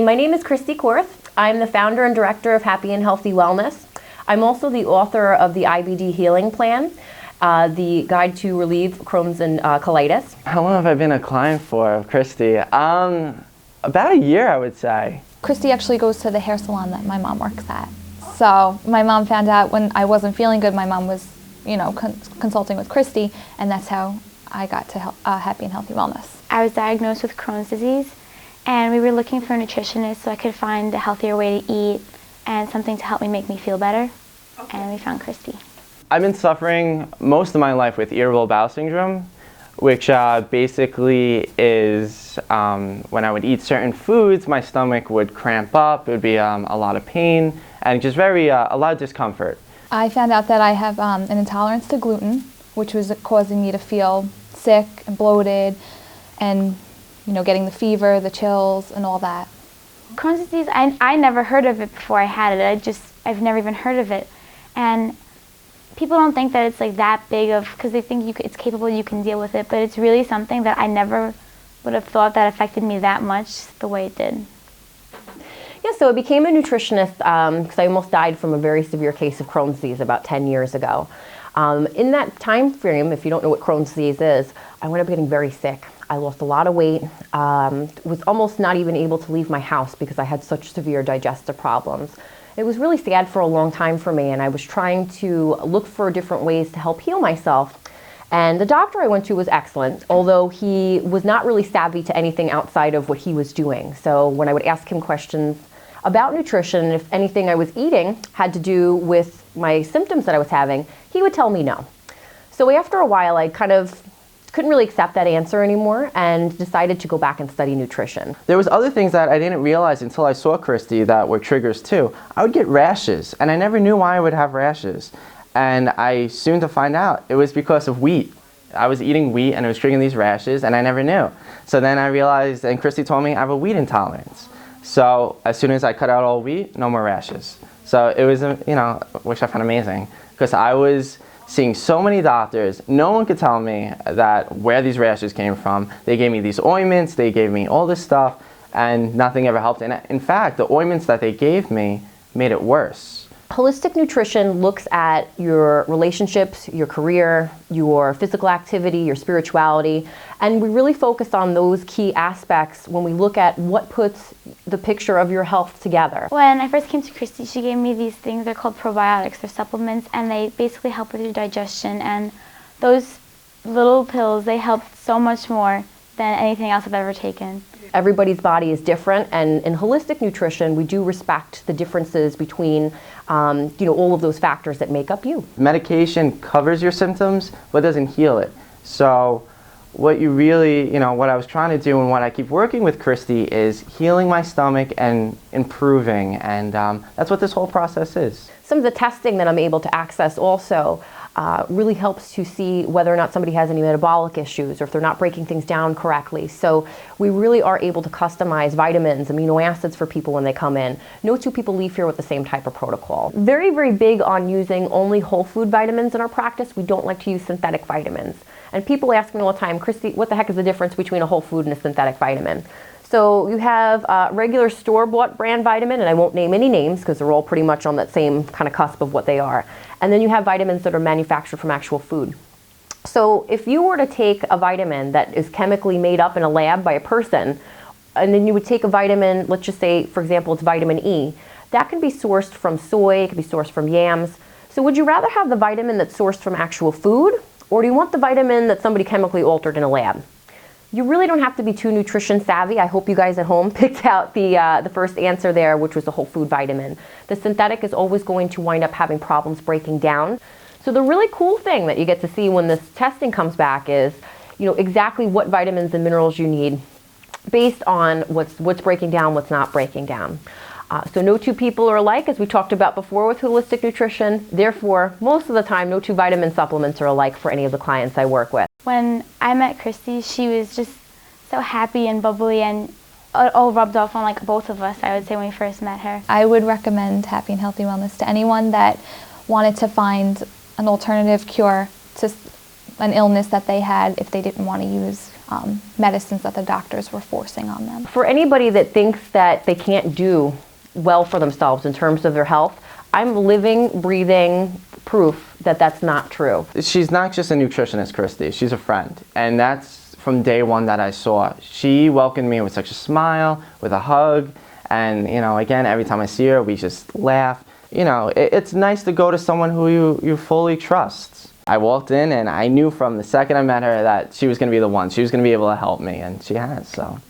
My name is Christy Korth. I'm the founder and director of Happy and Healthy Wellness. I'm also the author of the IBD Healing Plan, the guide to relieve Crohn's and colitis. How long have I been a client for, Christy? About a year, I would say. Christy actually goes to the hair salon that my mom works at. So my mom found out when I wasn't feeling good, my mom was, consulting with Christy, and that's how I got to Happy and Healthy Wellness. I was diagnosed with Crohn's disease, and we were looking for a nutritionist so I could find a healthier way to eat and something to help me make me feel better, and we found Christy. I've been suffering most of my life with irritable bowel syndrome, which basically is when I would eat certain foods, my stomach would cramp up, it would be a lot of pain, and just a lot of discomfort. I found out that I have an intolerance to gluten, which was causing me to feel sick and bloated and getting the fever, the chills, and all that. Crohn's disease, I never heard of it before I had it. I've never even heard of it. And people don't think that it's like that big of, because they think it's capable, you can deal with it, but it's really something that I never would have thought that affected me that much the way it did. Yeah, so I became a nutritionist because I almost died from a very severe case of Crohn's disease about 10 years ago. In that time frame, if you don't know what Crohn's disease is, I wound up getting very sick. I lost a lot of weight, was almost not even able to leave my house because I had such severe digestive problems. It was really sad for a long time for me, and I was trying to look for different ways to help heal myself. And the doctor I went to was excellent, although he was not really savvy to anything outside of what he was doing. So when I would ask him questions about nutrition, if anything I was eating had to do with my symptoms that I was having, he would tell me no. So after a while, I kind of couldn't really accept that answer anymore and decided to go back and study nutrition. There was other things that I didn't realize until I saw Christy that were triggers too. I would get rashes, and I never knew why I would have rashes. And I soon to find out it was because of wheat. I was eating wheat and it was triggering these rashes, and I never knew. So then I realized, and Christy told me I have a wheat intolerance. So as soon as I cut out all wheat, no more rashes. So it was, which I found amazing, because I was seeing so many doctors, no one could tell me where these rashes came from. They gave me these ointments, they gave me all this stuff, and nothing ever helped. And in fact, the ointments that they gave me made it worse. Holistic nutrition looks at your relationships, your career, your physical activity, your spirituality, and we really focus on those key aspects when we look at what puts the picture of your health together. When I first came to Christy, she gave me these things, they're called probiotics, they're supplements, and they basically help with your digestion, and those little pills, they help so much more than anything else I've ever taken. Everybody's body is different, and in holistic nutrition, we do respect the differences between all of those factors that make up you. Medication covers your symptoms, but doesn't heal it. So what you really, what I was trying to do and what I keep working with Christy is healing my stomach and improving, and that's what this whole process is. Some of the testing that I'm able to access also really helps to see whether or not somebody has any metabolic issues or if they're not breaking things down correctly. So we really are able to customize vitamins, amino acids for people when they come in. No two people leave here with the same type of protocol. Very, very big on using only whole food vitamins in our practice. We don't like to use synthetic vitamins. And people ask me all the time, Christy, what the heck is the difference between a whole food and a synthetic vitamin? So you have regular store-bought brand vitamin, and I won't name any names because they're all pretty much on that same kind of cusp of what they are. And then you have vitamins that are manufactured from actual food. So if you were to take a vitamin that is chemically made up in a lab by a person, and then you would take a vitamin, let's just say, for example, it's vitamin E, that can be sourced from soy, it can be sourced from yams. So would you rather have the vitamin that's sourced from actual food, or do you want the vitamin that somebody chemically altered in a lab? You really don't have to be too nutrition savvy. I hope you guys at home picked out the first answer there, which was the whole food vitamin. The synthetic is always going to wind up having problems breaking down. So the really cool thing that you get to see when this testing comes back is, exactly what vitamins and minerals you need based on what's breaking down, what's not breaking down. So no two people are alike, as we talked about before with holistic nutrition. Therefore, most of the time, no two vitamin supplements are alike for any of the clients I work with. When I met Christy, she was just so happy and bubbly, and it all rubbed off on both of us, I would say, when we first met her. I would recommend Happy and Healthy Wellness to anyone that wanted to find an alternative cure to an illness that they had if they didn't want to use medicines that the doctors were forcing on them. For anybody that thinks that they can't do well for themselves in terms of their health, I'm living, breathing proof that that's not true. She's not just a nutritionist, Christy. She's a friend. And that's from day one that I saw. She welcomed me with such a smile, with a hug. And, you know, again, every time I see her, we just laugh. You know, it's nice to go to someone who you fully trust. I walked in and I knew from the second I met her that she was going to be the one. She was going to be able to help me, and she has, so.